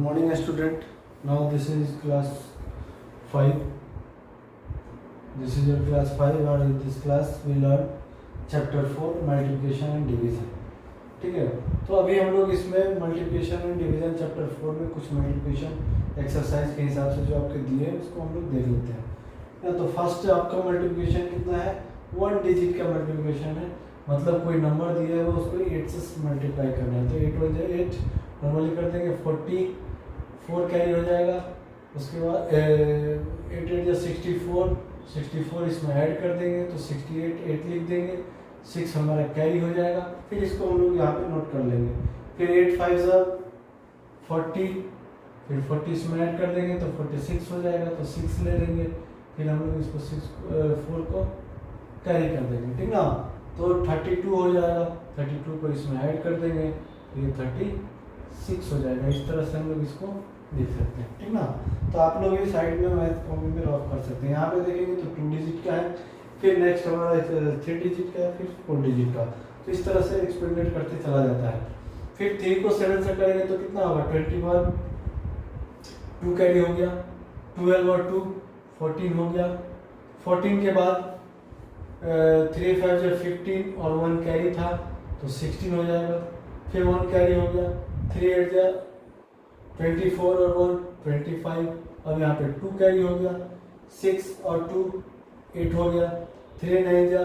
morning student. Now this is class 5. This is your class 5 and in this class we learn chapter 4 multiplication and division. ठीक है, तो अभी हम लोग इसमें मल्टीप्लिकेशन एंड डिवीजन चैप्टर 4 में कुछ मल्टीप्लिकेशन एक्सरसाइज के हिसाब से जो आपके दिए हैं उसको हम लोग देख लेते हैं। तो फर्स्ट आपका मल्टीप्लिकेशन कितना है, 1 डिजिट का मल्टीप्लिकेशन है, मतलब कोई नंबर दिया है वो उसको 8 से मल्टीप्लाई करना है। तो 8 1 8 नॉर्मली कर देंगे, 44 कैरी हो जाएगा। उसके बाद 8 8 64 इसमें ऐड कर देंगे तो 68 8 लिख देंगे, 6 हमारा कैरी हो जाएगा। फिर इसको हम लोग यहाँ पे नोट कर लेंगे। फिर 8 5 40, फिर 40 इसमें ऐड कर देंगे तो 46 हो जाएगा, तो 6 ले लेंगे। फिर हम लोग इसको 4 को कैरी कर देंगे, ठीक ना। तो 32 हो जाएगा, 32 को इसमें ऐड कर देंगे, ये 36 हो जाएगा। इस तरह से हम लोग इसको लिख सकते हैं, ठीक ना। तो आप लोग ये साइड में मैथ कॉपी में रफ कर सकते हैं। यहाँ पे देखेंगे तो 2 डिजिट का है, फिर नेक्स्ट हमारा 3 डिजिट का है, फिर 4 डिजिट का। तो इस तरह से एक्सपेरिमेंट करते चला जाता है। फिर 3 को 7 से करेंगे तो कितना होगा, 21, 2 कैरी हो गया, 12 और 2 14 हो गया। 14 के बाद 3 5 जो 15 और 1 कैरी था तो 16 हो जाएगा। फिर 1 कैरी हो गया, 3 8 जा 24 और 1 25। अब यहाँ पे 2 कैरी हो गया, 6 और 2 8 हो गया। 3 9 जा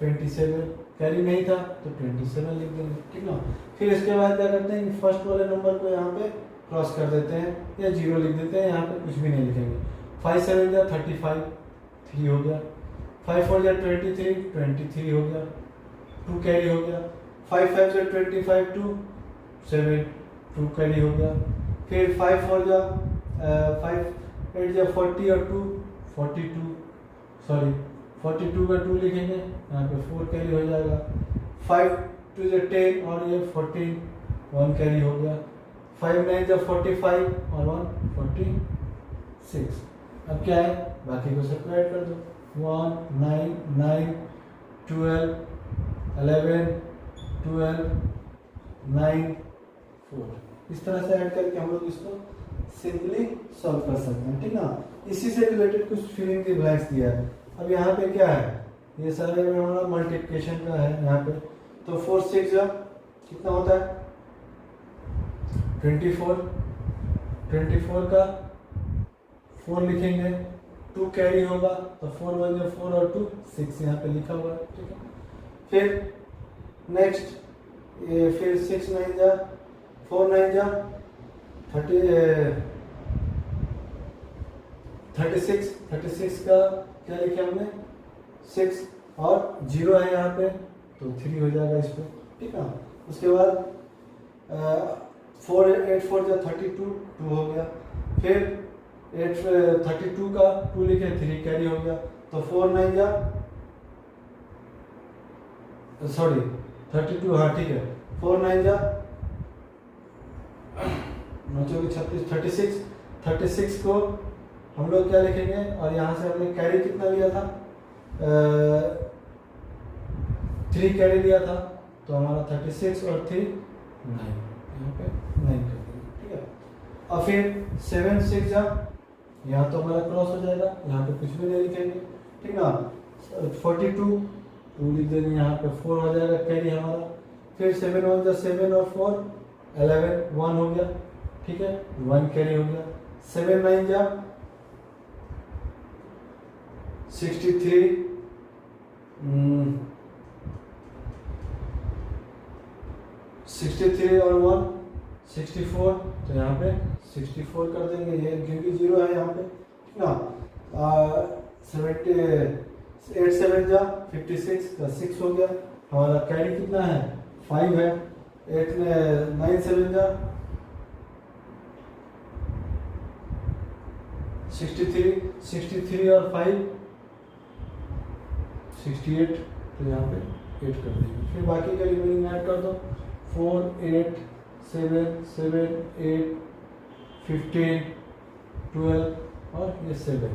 27, कैरी नहीं था तो 27 लिख देंगे, ठीक ना। फिर इसके बाद क्या करते हैं कि फर्स्ट वाले नंबर को यहाँ पे क्रॉस कर देते हैं या 0 लिख देते हैं, यहाँ पे कुछ भी नहीं लिखेंगे। 5 7 जा 35, 3 हो गया। 5 4 जा 23 हो गया, 2 कैरी हो गया। 5 5 जा 25 2 7, 2 कैरी हो गया। फिर 5 4 जा 5 8 जा 40 और 2 42 का 2 लिखेंगे, यहाँ पे 4 कैरी हो जाएगा। 5 2 जा 10 और ये 14, 1 कैरी हो गया। 5 9 जा 45 और 1 46। अब क्या है, बाकी को सेपरेट कर दो। 1 9 9 12 11 12 9 4। इस तरह से ऐड करके हम लोग इसको सिंपली सॉल्व कर सकते हैं, ठीक ना। इसी से रिलेटेड कुछ फिलिंग द ब्लैंक्स दिया है। अब यहाँ पे क्या है, ये सारे में हमारा मल्टीप्लिकेशन का है यहाँ पे। तो 4 6 जा कितना होता है 24 का 4 लिखेंगे, 2 कैरी होगा तो 4 1 जा 4 और 2 6 यहाँ पे लिखा हुआ है, ठीक है। फिर नेक्स्ट ये फिर 6 9 जा 4 9 जा 36 का क्या लिखा हमने 6 और 0 है यहाँ पे तो 3 हो जाएगा इस पे, ठीक है। उसके बाद 4 8 4 जा 32 2 हो गया। फिर 32 का 2 लिखे, 3 कैरी हो गया तो 4 9 जा 32, हाँ ठीक है। 4 9 जा 36, 36 को हम लोग क्या लिखेंगे, और यहाँ से हमने कैरी कितना लिया था 3 कैरी लिया था तो हमारा 36 और 3 9, यहाँ पे 9 कर देंगे, ठीक है। और फिर 7 6 जा यहाँ तो हमारा क्रॉस हो जाएगा, यहाँ पे कुछ भी नहीं लिखेंगे, ठीक ना। 42 2 लिख देंगे, यहाँ पे 4 हो जाएगा कैरी हमारा। फिर 7 1 जा 7 और 4 11 1 हो गया, ठीक है, 1 कैरी हो गया। 7 9 जा 63 63 और 1 64, तो यहाँ पे 64 कर देंगे, ये क्योंकि 0 है यहाँ पे, ठीक ना। 8 7 जा 56 का 6 हो गया। हमारा कैरी कितना है 5 है। 9 7 जा 63 और 5 68, तो यहाँ पे 8 कर देंगे। फिर बाकी का रिमेनिंग ऐड कर दो, 4 8 7 7 8 15 12 और ये 7।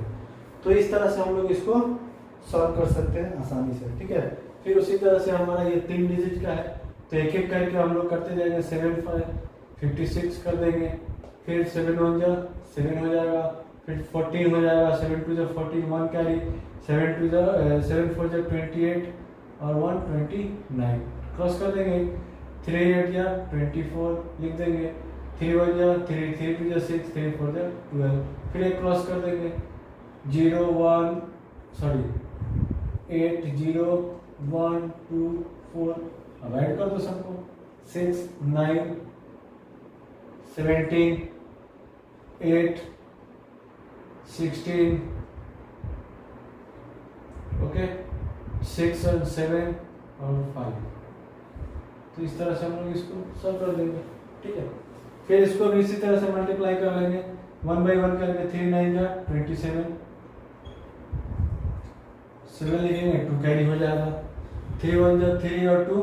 तो इस तरह से हम लोग इसको सॉल्व कर सकते हैं आसानी से, ठीक है। फिर उसी तरह से हमारा ये 3 डिजिट का है तो एक एक करके हम लोग करते जाएंगे। 7 5 56 कर देंगे, फिर 7 1 जा 7 हो जाएगा, फिर 14 हो जाएगा, 7 2 जा 14, 1 कैरी, 7 2 जा 7 4 जा 28 और 1 29, क्रॉस कर देंगे। 3 8 जा 24 लिख देंगे, 3 1 जा 3, 3 2 जा 6, 3 4 जा 12, फिर एक क्रॉस कर देंगे। 0 1 8 0 1 2 4, अब ऐड कर दो सबको, 6 9 17 8 16, ओके, 6 और 7 और 5। तो इस तरह से हम लोग इसको सॉल्व कर देंगे, ठीक है। फिर इसको भी इसी तरह से मल्टीप्लाई कर लेंगे, 1 बाई 1 करके 3 9 जा 27, 7 लिखेंगे, 2 कैरी हो जाएगा, 3 1 जा 3 और 2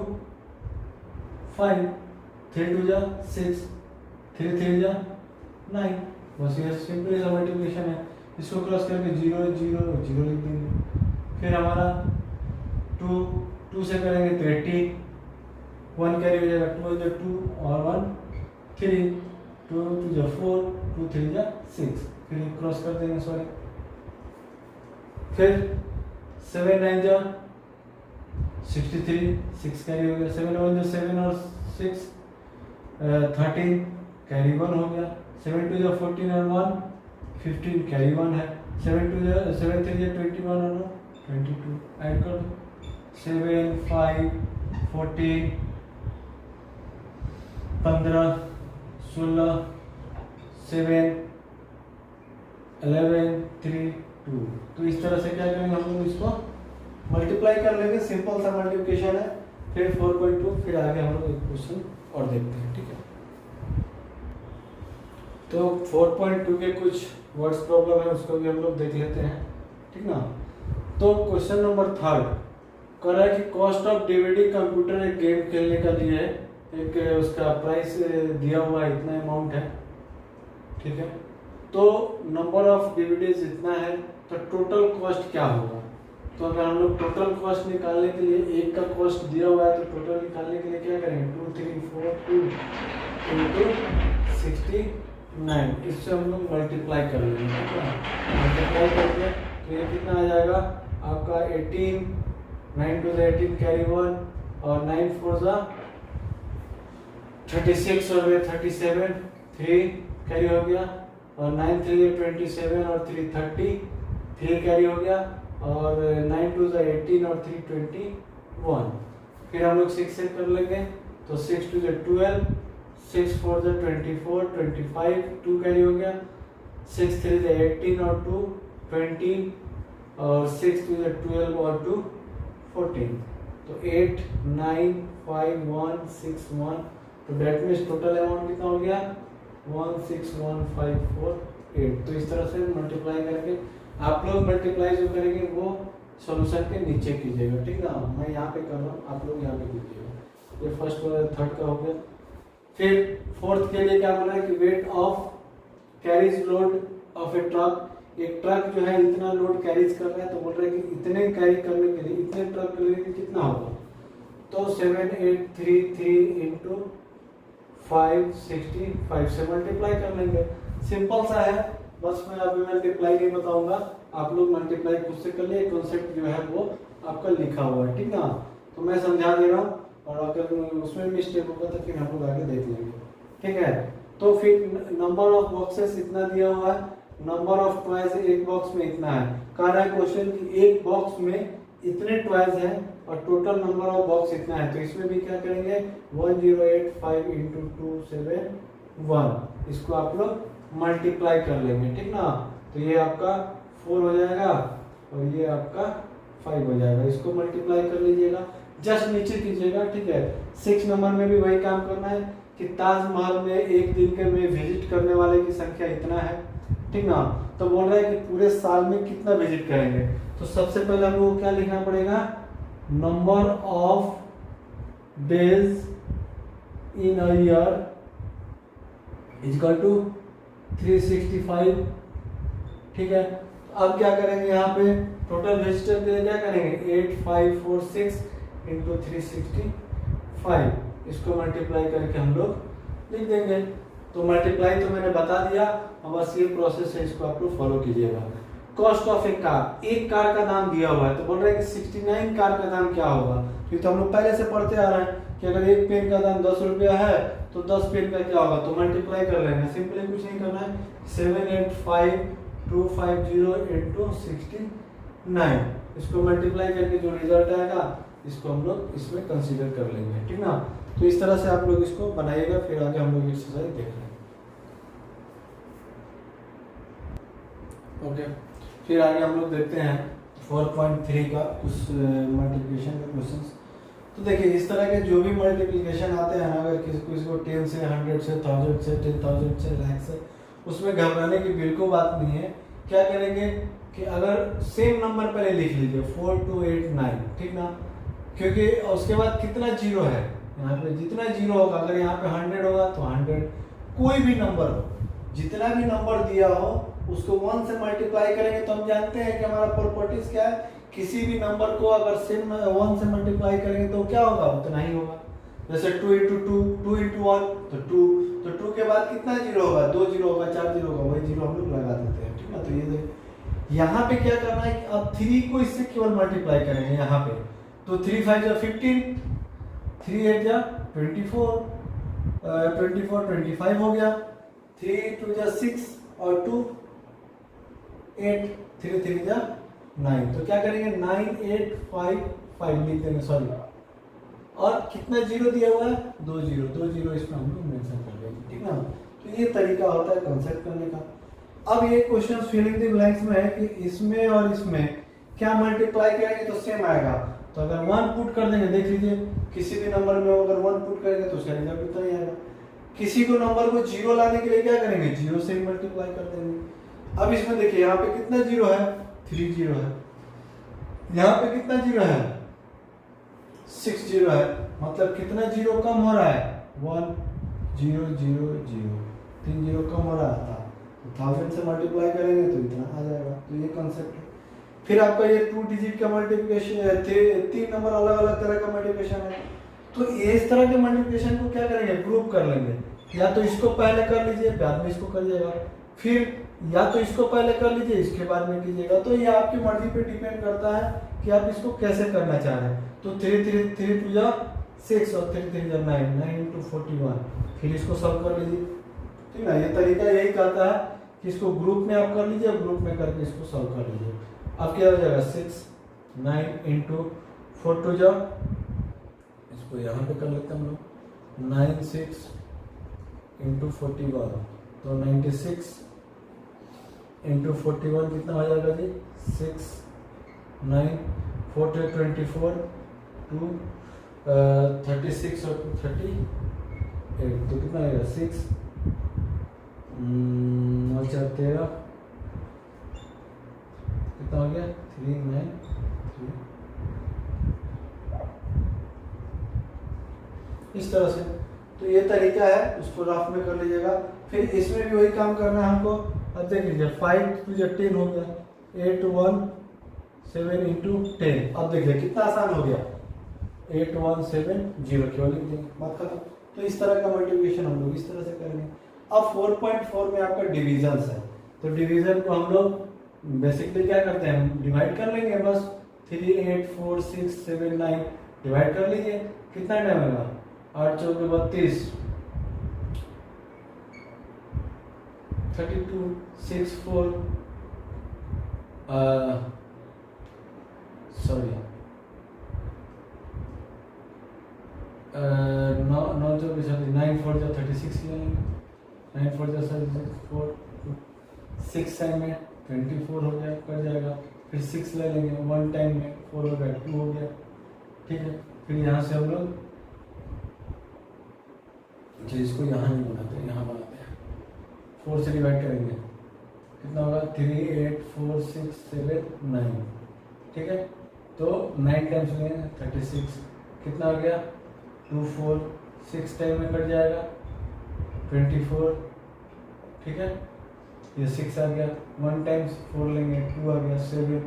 5, 3 2 जा 6, 3 3 जा 9, बस ये सिंपल सा मल्टीप्लिकेशन है। इसको क्रॉस करके 0 0 0 लिख देंगे। फिर हमारा 2 से करेंगे तो 18, 1 कैरी हो जाएगा, 2 जा 2 और 1 3, 2 2 जा 4, 2 3 जा 6, फिर क्रॉस कर देंगे, सॉरी। फिर 7 9 जा 63, 6 कैरी हो गया, 7 1 जा 7 और 6 13, कैरी 1 हो गया, 7 2 जा 14 और 1 15, कैरी 1 है, 7 3 जा 21 और 22, ऐड कर दो, 7 5 14 15 16 7 11 3 2। तो इस तरह से क्या करेंगे हम लोग, इसको मल्टीप्लाई कर लेंगे, सिंपल सा मल्टीप्लिकेशन है। फिर 4.2, फिर आगे हम लोग एक क्वेश्चन और देखते हैं, ठीक है। तो 4.2 के कुछ वर्ड्स प्रॉब्लम है, उसको भी हम लोग देख लेते हैं, ठीक ना। तो क्वेश्चन नंबर 3 कह रहा है कि कॉस्ट ऑफ डीवीडी कंप्यूटर एक गेम खेलने का लिए है, एक उसका प्राइस दिया हुआ है, इतना अमाउंट है, ठीक है। तो नंबर ऑफ डीवीडीज इतना है, तो टोटल कॉस्ट क्या होगा। तो अगर हम लोग टोटल कॉस्ट निकालने के लिए, एक का कॉस्ट दिया हुआ है, तो टोटल निकालने के लिए क्या करेंगे, 2 3 4 2 into 69, इससे हम लोग मल्टीप्लाई कर लेंगे, ठीक है। मल्टीप्लाई करके तो ये कितना आ जाएगा आपका 18, 9 2 18 कैरी 1 और 9 4 36 और 37, 3 कैरी हो गया, और 9 3 27 और 3 30, 3 कैरी हो गया, और 9 2 18 और 3 21। फिर हम लोग 6 से कर लेंगे, तो 6 2 12, 6 4 24 25, 2 कैरी हो गया, 6 3 18 और 2 20, और 6 2 12 और 2 14, तो 8 9 5 1 6 1, तो डेट मीन्स टोटल अमाउंट कितना हो गया 16154 तो इस तरह से मल्टीप्लाई करके आप लोग मल्टीप्लाई जो करेंगे वो सॉल्यूशन के नीचे कीजिएगा, ठीक ना। मैं यहाँ पे कर रहा हूँ, आप लोग यहाँ पे कीजिएगा। ये फर्स्ट थर्ड का हो गया। फिर फोर्थ के लिए क्या बोल रहा है कि weight of carries load of A truck, एक ट्रक जो है इतना लोड कैरीज कर रहा है, तो बोल रहा है कि इतने कैरी करने के लिए, इतने ट्रक करने के लिए कितना होगा, तो 7833 इंटू 565 से मल्टीप्लाई कर लेंगे। सिंपल सा है, बस मैं अभी मल्टीप्लाई नहीं बताऊंगा, आप लोग मल्टीप्लाई खुद से कर लिए, कॉन्सेप्ट जो है वो आपका लिखा हुआ है, ठीक ना। तो मैं समझा दे रहा हूँ, और अगर उसमें मिस्टेक होगा तो फिर हम लोग आगे देख लेंगे, ठीक है। तो फिर नंबर ऑफ बॉक्सेस इतना दिया हुआ है, नंबर ऑफ टॉयज एक बॉक्स में इतना है। कह रहा है क्वेश्चन कि एक बॉक्स में इतने टॉयज हैं और टोटल नंबर ऑफ बॉक्स इतना है, तो इसमें भी क्या करेंगे 1085 इंटू 271, इसको आप लोग मल्टीप्लाई कर लेंगे, ठीक ना। तो ये आपका 4 हो जाएगा और ये आपका 5 हो जाएगा, इसको मल्टीप्लाई कर लीजिएगा, जस्ट नीचे कीजिएगा, ठीक है। 6 नंबर में भी वही काम करना है कि ताजमहल में एक दिन के में विजिट करने वाले की संख्या इतना है, ठीक ना। तो बोल रहा है कि पूरे साल में कितना विजिट करेंगे, तो सबसे पहले हमको क्या लिखना पड़ेगा, number of days in a year equal to 365, ठीक है। अब क्या करेंगे, यहाँ पे टोटल विजिटर के लिए क्या करेंगे 8546 इंटू 365, इसको मल्टीप्लाई करके हम लोग लिख देंगे। तो मल्टीप्लाई तो मैंने बता दिया, और बस ये प्रोसेस है, इसको आप लोग फॉलो कीजिएगा। कॉस्ट ऑफ एक कार, एक कार का दाम दिया हुआ है, तो बोल रहे हैं कि 69 कार का दाम क्या होगा, क्योंकि तो हम लोग पहले से पढ़ते आ रहे हैं कि अगर एक पेन का दाम 10 रुपया है तो 10 पेन का क्या होगा, तो मल्टीप्लाई कर लेंगे। सिंपली कुछ नहीं करना है, 785,250 इंटू 69, इसको मल्टीप्लाई करके जो रिजल्ट आएगा इसको हम लोग इसमें कंसीडर कर लेंगे, ठीक ना। तो इस तरह से आप लोग इसको बनाइएगा, फिर आगे हम लोग एक्सरसाइज देख रहे हैं। ओके, फिर आगे हम लोग देखते हैं 4.3 का कुछ मल्टीप्लिकेशन के क्वेश्चंस। तो देखिए इस तरह के जो भी मल्टीप्लिकेशन आते हैं ना, अगर किसी को 10 से 100 से 1000 से 10,000 से लाख से, उसमें घबराने की बिल्कुल बात नहीं है। क्या करेंगे कि अगर सेम नंबर पहले लिख लीजिए 4289, ठीक ना, क्योंकि उसके बाद कितना जीरो है यहाँ पे, जितना जीरो होगा, अगर यहाँ पे 100 होगा तो 100, कोई भी नंबर हो, जितना भी नंबर दिया हो उसको 1 से मल्टीप्लाई करेंगे। तो हम जानते हैं कि हमारा प्रॉपर्टीज क्या है, किसी भी नंबर को अगर सेम 1 से मल्टीप्लाई करेंगे तो क्या होगा, उतना ही होगा। जैसे 2 इंटू 2, 2 इंटू 1 तो 2, तो 2 के बाद कितना जीरो होगा, 2 जीरो होगा, 4 जीरो होगा, वही जीरो हम लोग लगा देते हैं, ठीक ना। तो ये यहाँ पे क्या करना है कि अब 3 को इससे केवल मल्टीप्लाई करेंगे यहाँ पे, तो 3 5 जा 15, 3 8 जा 24, 24 25 हो गया, 3 2 जा 6 और 2 8, 3 3 जा 9, तो क्या करेंगे 9855 लिख देंगे, सॉरी, और कितना जीरो दिया हुआ है, 2 जीरो, 2 जीरो इसमें हम लोग मेंशन कर देंगे, ठीक ना। तो ये तरीका होता है कंसेप्ट करने का। अब ये क्वेश्चन फिलिंग द ब्लैंक्स में है कि इसमें और इसमें क्या मल्टीप्लाई करेंगे तो सेम आएगा। तो अगर 1 पुट कर देंगे, देख लीजिए किसी भी नंबर में अगर 1 पुट करेंगे तो उसका रिजल्ट उतना ही आएगा। किसी को नंबर को जीरो लाने के लिए क्या करेंगे, जीरो से ही मल्टीप्लाई कर देंगे। अब इसमें देखिए यहाँ पे कितना जीरो है, 3 जीरो है, यहाँ पे कितना जीरो है, 6 जीरो है, मतलब कितना जीरो कम हो रहा है, 1 0 0 0, 3 जीरो कम हो रहा था, 1000 से मल्टीप्लाई करेंगे तो इतना आ जाएगा। तो ये कॉन्सेप्ट है। फिर आपका ये 2 डिजिट का मल्टीप्लिकेशन, 3 नंबर अलग अलग तरह का मल्टीप्लिकेशन है, तो इस तरह के मल्टीप्लिकेशन को क्या करेंगे, ग्रुप कर लेंगे। या तो इसको पहले कर लीजिए, बाद में इसको करिएगा, फिर या तो इसको पहले कर लीजिए, इसके बाद में कीजिएगा। तो ये आपकी मर्जी पे डिपेंड करता है कि आप इसको कैसे करना चाह रहे हैं। तो 3 3 3 2 जा 6 और 3 3 जा 9, 9 इंटू 41, फिर इसको सॉल्व कर लीजिए, ठीक ना। ये तरीका यही कहता है कि इसको ग्रुप में आप कर लीजिए, ग्रुप में करके इसको सॉल्व कर लीजिए। अब क्या हो जाएगा, 6 9 इंटू 4 2 जा, इसको यहाँ पे कर लेते हैं हम लोग, 9 6 इंटू 41, तो 96 इंटू 41 कितना हो जाएगा जी, 6 9 4 24 2 36 और 38, तो कितना आएगा 6 अच्छा 13, कितना हो गया 3 9 3, इस तरह से। तो ये तरीका है, उसको रफ में कर लीजिएगा। फिर इसमें भी वही काम करना है हमको। अब देख लीजिए 5 2 10 हो गया, 8 1 7 इंटू 10, अब देखिए कितना आसान हो गया, 8 1 7 0, केवल लिख देंगे, बात खत्म। तो इस तरह का मल्टीप्लिकेशन हम लोग इस तरह से करेंगे। अब 4.4 में आपका डिविजन है, तो डिवीजन को हम लोग बेसिकली क्या करते हैं, डिवाइड कर लेंगे बस, 3 8 4 6 7 9 डिवाइड कर लीजिए, कितना टाइम होगा, 8 4 32, 32 6 4 सॉरी 9 जो 9 4 जो 36 ले लेंगे, 9 4 जो 4 6 टाइम में 24 हो गया, कर जाएगा। फिर 6 ले लेंगे, 1 टाइम में 4 हो गया, 2 हो गया, ठीक है। फिर यहाँ से हम लोग इसको यहाँ नहीं बनाते, यहाँ बनाते हैं, 4 से डिवाइड करेंगे, कितना होगा 3 8 4 6 7 9, ठीक है। तो 9 टाइम्स लेंगे 36, कितना हो गया 2 4 6 टाइम में कट जाएगा 24, ठीक है। ये 6 आ गया, 1 टाइम्स 4 लेंगे, 2 आ गया 7,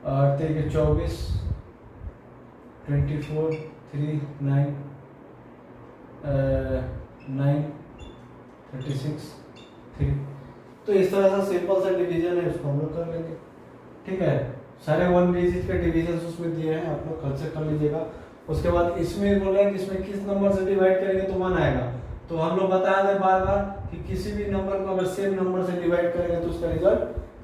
8 3 24 24 3 9 9 36 3। तो इस तरह से सिंपल सा डिवीजन है, उसको हम लोग कर लेंगे। ठीक है, सारे 1 डिजिट के डिवीजन उसमें दिए हैं, आप लोग कल से कर लीजिएगा। उसके बाद इसमें बोल रहे हैं कि इसमें किस नंबर से डिवाइड करेंगे तो 1 आएगा। तो हम लोग बता दें बार बार कि किसी भी नंबर को अगर सेम नंबर से डिवाइड करेंगे तो उसका रिजल्ट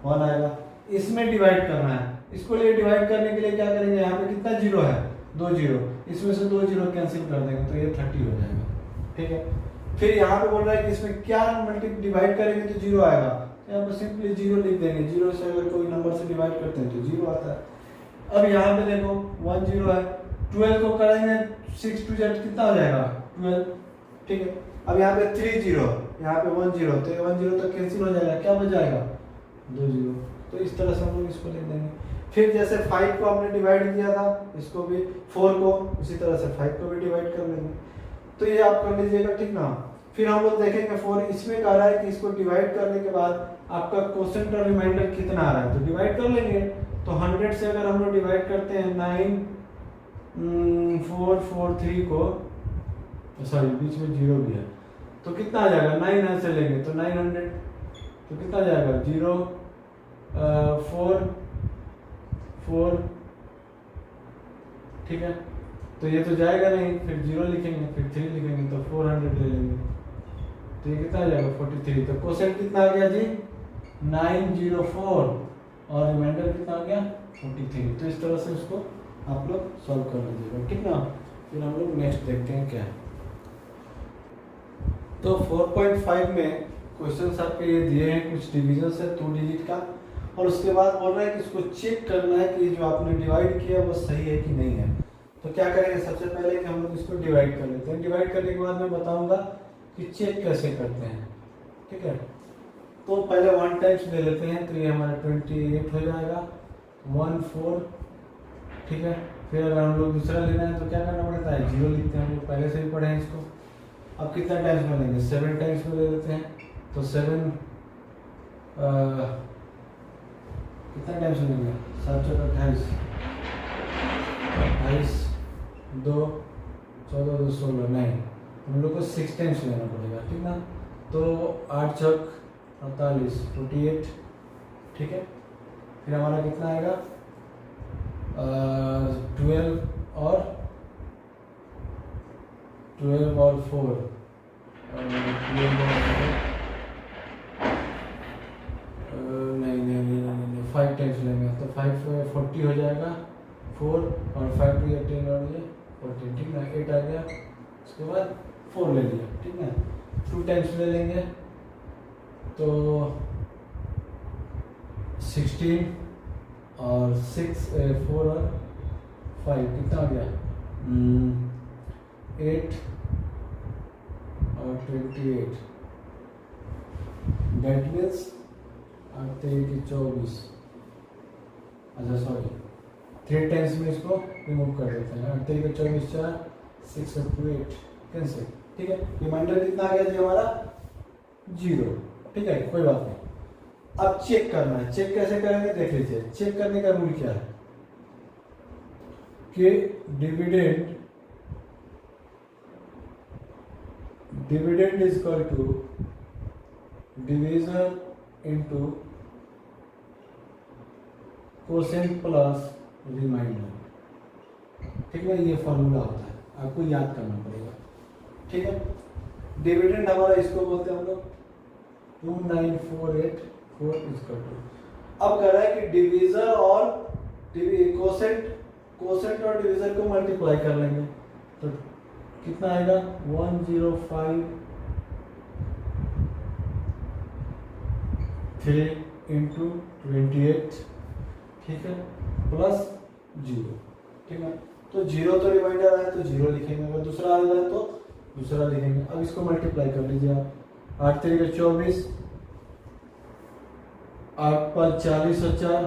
1 आएगा। इसमें डिवाइड करना है, इसको लिए डिवाइड करने के लिए क्या करेंगे, यहाँ पे कितना जीरो है, 2 जीरो, इसमें से 2 जीरो कैंसिल कर देंगे तो ये 30 हो जाएगा। ठीक है, फिर यहाँ पे बोल रहा है कि इसमें क्या डिवाइड करेंगे तो जीरो आएगा, यहाँ पे सिंपली जीरो लिख देंगे। जीरो से अगर कोई नंबर से डिवाइड करते हैं तो जीरो आता है। अब यहाँ पे देखो 1 जीरो है, 12 को करेंगे 6 2 जेड कितना हो जाएगा 12। ठीक है, अब यहाँ पे 3 जीरो, यहाँ पे 1 जीरो, तो 1 जीरो तो कैंसिल हो जाएगा, क्या बच जाएगा 2 जीरो। तो इस तरह से हम लोग इसको लिख देंगे। फिर जैसे 5 को आपने डिवाइड किया था, इसको भी 4 को उसी तरह से 5 को भी डिवाइड कर लेंगे। तो ये आप कर लीजिएगा, ठीक ना। फिर हम लोग देखेंगे 4 इसमें कह रहा है कि इसको डिवाइड करने के बाद आपका क्वोशेंट और रिमाइंडर कितना आ रहा है, तो डिवाइड कर लेंगे। तो 100 से अगर हम लोग डिवाइड करते हैं 9 4 4 3 को, सॉरी बीच में जीरो भी है, तो कितना आ जाएगा, 9 से लेंगे तो 900, तो कितना आ जाएगा 0 4 4। ठीक है, तो ये तो जाएगा नहीं, फिर 0 लिखेंगे, फिर 3 लिखेंगे तो 400 ले लेंगे, तो ये कितना आ जाएगा 43। तो क्वोशेंट कितना आ गया जी 904 और रिमाइंडर कितना आ गया 43। तो इस तरह से उसको आप लोग सॉल्व कर लीजिएगा, ठीक ना। फिर हम लोग नेक्स्ट देखते हैं क्या है। तो 4.5 में क्वेश्चन आपके ये दिए हैं, कुछ डिवीजन है 2 डिजिट का, और उसके बाद बोल रहा है कि इसको चेक करना है कि जो आपने डिवाइड किया वो सही है कि नहीं है। तो क्या करेंगे, सबसे पहले कि हम लोग इसको डिवाइड कर लेते हैं। डिवाइड करने के बाद मैं बताऊंगा कि चेक कैसे करते हैं। ठीक है, तो पहले 1 टाइम्स ले लेते हैं, तो ये हमारा 28 हो जाएगा 1 4। ठीक है, फिर अगर हम लोग दूसरा लेना है तो क्या करना पड़ता है, 0 लिखते हैं, हम लोग पहले से ही पढ़े हैं इसको। अब कितना टाइम्स में लेंगे, 7 टाइम्स में ले लेते हैं, तो 7 कितना टाइम्स में लेंगे, 7 4 28 28 2 14 2 16, नहीं हम लोग को 6 टाइम्स लेना पड़ेगा, ठीक ना। तो 8 छक 48 48। ठीक है, फिर हमारा कितना आएगा 12 और 12 और 4 नहीं 5 टाइम्स लेंगे, तो 5 40 हो जाएगा 4 और 5 2 10 और ये 14। ठीक ना, 8 आ गया, उसके बाद 4 ले लिया, ठीक है। 2 टाइम्स ले लेंगे तो 16 और 6 4 और 5 कितना हो गया 8 और 28। That means 8 3 24। अच्छा सॉरी, 3 टाइम्स में इसको रिमूव कर देते हैं। 8 3 24 4 6 और 2 8 कैंसिल। ठीक है, रिमाइंडर कितना आ गया जी हमारा 0। ठीक है, कोई बात नहीं। अब चेक करना है, चेक कैसे करेंगे देख लीजिए। चेक करने का रूल क्या है कि dividend is equal to division into quotient plus reminder. ठीक है, ये फॉर्मूला होता है, आपको याद करना पड़ेगा। ठीक है, डिविडेंड हमारा इसको बोलते हैं हम लोग 29484 इक्वल टू। अब कह रहा है कि डिवीजर और क्वोशेंट और डिवीजर को मल्टीप्लाई कर लेंगे तो कितना आएगा 105 3 इंटू 28। ठीक है, प्लस 0। ठीक है, तो 0 तो रिमाइंडर आया तो 0 लिखेंगे, अगर दूसरा आ जाए तो दूसरा लिखेंगे। अब इसको मल्टीप्लाई कर लीजिए आप, 8 3 24, 8 5 40 और 4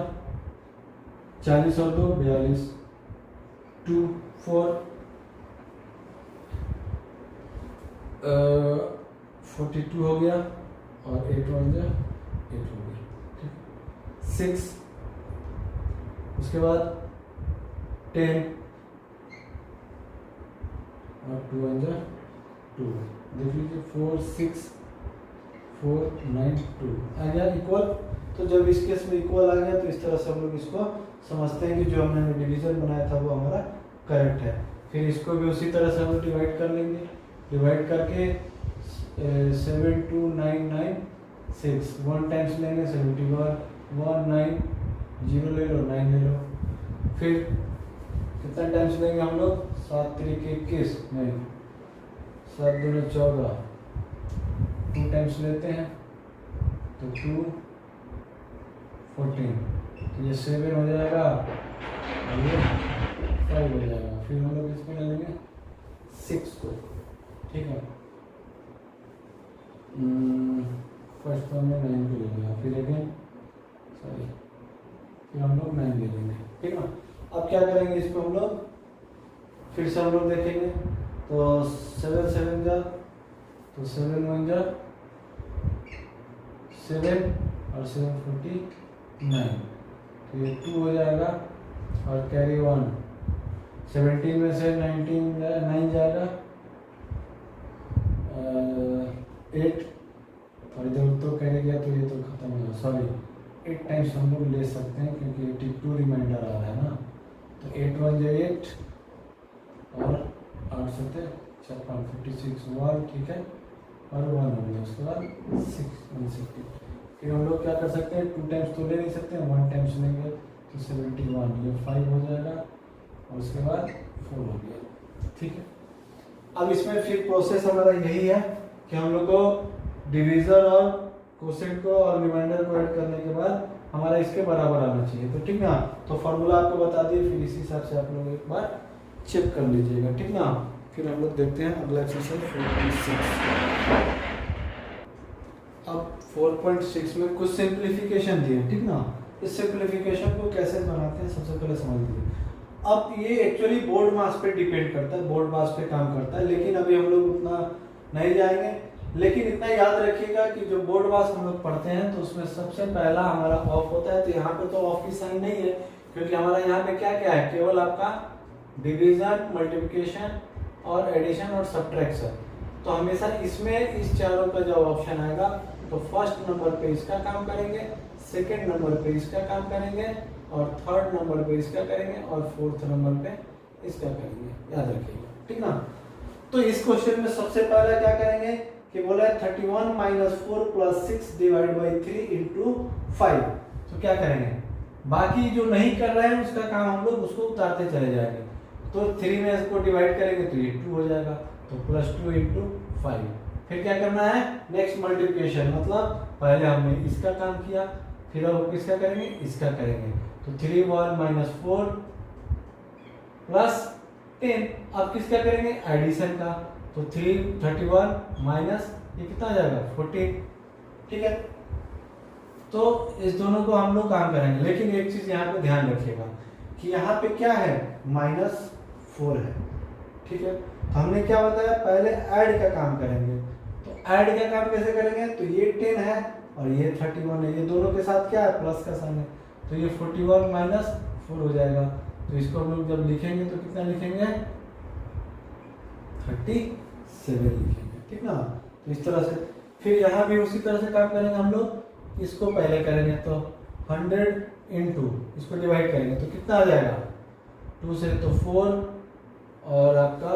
40 और 2 42, 2 4 42 हो गया और 8 1 जा 8 हो गया। ठीक, 6 उसके बाद 10 और 2 1 जा 2। देख लीजिए 4 6 492 आ गया इक्वल। तो जब इस केस में इक्वल आ गया तो इस तरह से हम लोग इसको समझते हैं कि जो हमने डिवीजन बनाया था वो हमारा करेक्ट है। फिर इसको भी उसी तरह से हम लोग डिवाइड कर लेंगे, डिवाइड करके 72996 1 टाइम्स लेंगे 71 19 0 ले लो 9 ले लो। फिर कितना टाइम्स लेंगे हम लोग 7 3 21 नहीं 7 2 14 2 टाइम्स लेते हैं तो 2 14 तो ये 7 हो जाएगा और ये 5 हो जाएगा। फिर हम लोग इसको ले लेंगे 6 को, ठीक है। फर्स्ट वन में 9 को ले लिया, फिर अगेन सॉरी फिर हम लोग 9 ले लेंगे, ठीक है। अब क्या करेंगे इसको हम लोग फिर से हम लोग देखेंगे तो 7 7 जा तो 7 1 जा 7 और 7 49 तो ये 2 हो जाएगा और कैरी 1 17 में से 9 जाएगा 8 और इधर तो कैरी गया तो ये तो खत्म हो गया, सॉरी 8 टाइम्स हम लोग ले सकते हैं क्योंकि 82 रिमाइंडर आ रहा है ना। तो 8 1 जा 8 और 8 7 56 56 1, ठीक है, और 1 हो गया, उसके बाद 6 160। फिर हम लोग क्या कर सकते हैं 2 टाइम्स तो ले नहीं सकते हैं, 1 टाइम्स लेंगे तो 71 ये 5 हो जाएगा और उसके बाद 4 हो गया, ठीक है। अब इसमें फिर प्रोसेस हमारा यही है कि हम लोग को डिवीजन और कोसेंट को और रिमाइंडर को ऐड करने के बाद हमारा इसके बराबर आना चाहिए, तो ठीक ना। तो फॉर्मूला आपको बता दिए, फिर इसी हिसाब से आप लोग एक बार चेक कर लीजिएगा, ठीक ना। फिर हम लोग देखते हैं अगला एक्सरसाइज 4.6। अब 4.6 में कुछ सिंप्लीफिकेशन दिए, ठीक ना। इस सिंप्लीफिकेशन को कैसे बनाते हैं सबसे पहले समझ लीजिए। अब ये एक्चुअली बोर्ड मास पे डिपेंड करता है, बोर्ड मास पे काम करता है, लेकिन अभी हम लोग उतना नहीं जाएंगे। लेकिन इतना याद रखिएगा कि जो बोर्ड मास हम लोग पढ़ते हैं तो उसमें सबसे पहला हमारा ऑफ होता है। तो यहाँ पे तो ऑफ की साइन नहीं है क्योंकि हमारा यहाँ पे क्या क्या है, केवल आपका डिवीजन, मल्टीप्लिकेशन और एडिशन और सब्ट्रैक्शन। तो हमेशा इसमें इस चारों का जब ऑप्शन आएगा तो फर्स्ट नंबर पे इसका काम करेंगे, सेकेंड नंबर पे इसका काम करेंगे और थर्ड नंबर पे इसका करेंगे और फोर्थ नंबर पे इसका करेंगे, याद रखिएगा, ठीक ना। तो इस क्वेश्चन में सबसे पहले क्या करेंगे कि बोला है 31 - 4 + 6 / 3 × 5। तो क्या करेंगे, बाकी जो नहीं कर रहे हैं उसका काम हम लोग उसको उतारते चले जाएंगे। तो 3 में इसको डिवाइड करेंगे तो ये 2 हो जाएगा, तो +2 × 5। फिर क्या करना है, नेक्स्ट मल्टीप्लिकेशन, मतलब पहले हमने इसका काम किया, फिर अब किसका करेंगे, इसका करेंगे। तो 3 - 4 + 10। अब किसका करेंगे, एडिशन का। तो 31 माइनस ये कितना आ जाएगा 14, ठीक है। तो इस दोनों को हम लोग काम करेंगे, लेकिन एक चीज यहाँ पे ध्यान रखिएगा कि यहाँ पे क्या है, -4 है, ठीक है। तो हमने क्या बताया, पहले ऐड का काम करेंगे। तो ऐड का काम कैसे करेंगे, तो ये 10 है और ये 31 है, ये दोनों के साथ क्या है, प्लस का साइन है। तो ये 41 - 4 हो जाएगा। तो इसको हम लोग जब लिखेंगे तो कितना लिखेंगे, 37 लिखेंगे, ठीक ना। तो इस तरह से फिर यहाँ भी उसी तरह से काम करेंगे हम लोग। इसको पहले करेंगे तो 100 × इसको डिवाइड करेंगे तो कितना आ जाएगा, 2 से तो 4 और आपका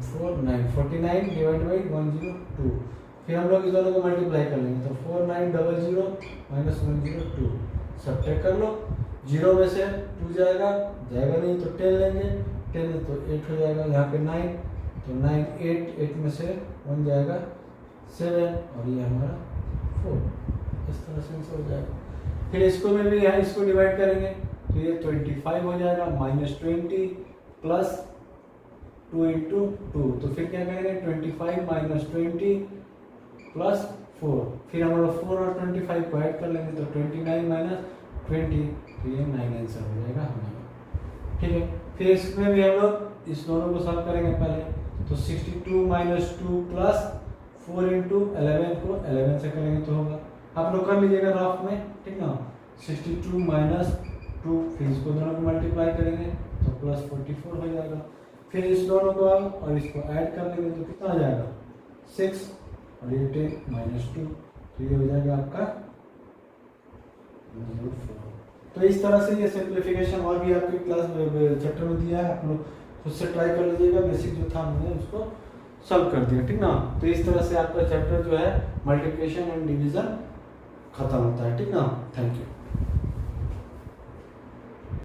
49 / 102। फिर हम लोग इस दोनों को मल्टीप्लाई कर लेंगे तो 4900 - 102 सब्ट्रैक्ट कर लो। 0 में से 2 जाएगा नहीं तो 10 लेंगे, 10 तो 8 हो जाएगा, यहाँ पे 9 तो 9 8 में से 1 जाएगा 7 और ये हमारा 4। इस तरह से हो जाएगा। फिर इसको में भी यहाँ इसको डिवाइड करेंगे तो ये 25 हो जाएगा, -20 + 2 × 2। तो फिर क्या करेंगे, 25 - 20 + 4। फिर हम लोग 4 और 25 को ऐड कर लेंगे तो 29 - 20, तो ये 9 आंसर हो जाएगा हमारा, ठीक है। फिर इसमें भी हम लोग इस दोनों को सॉल्व करेंगे पहले। तो 62 - 2 + 4 × 11 को 11 से करेंगे तो होगा, आप लोग कर लीजिएगा रफ में, ठीक ना। 62 - 2 फिर इसको दोनों को मल्टीप्लाई करेंगे तो +44 हो जाएगा। फिर इस दोनों को और इसको ऐड कर लेंगे तो कितना आ जाएगा 6 और ये 10 -2, तो ये हो जाएगा आपका 0.4। तो इस तरह से ये सिंप्लीफिकेशन और भी आपके क्लास चैप्टर में दिया है, आप लोग खुद से ट्राई कर लीजिएगा। बेसिक जो था हमने उसको सॉल्व कर दिया, ठीक ना। तो इस तरह से आपका चैप्टर जो है मल्टीप्लिकेशन एंड डिवीजन खत्म होता है, ठीक ना। Thank you.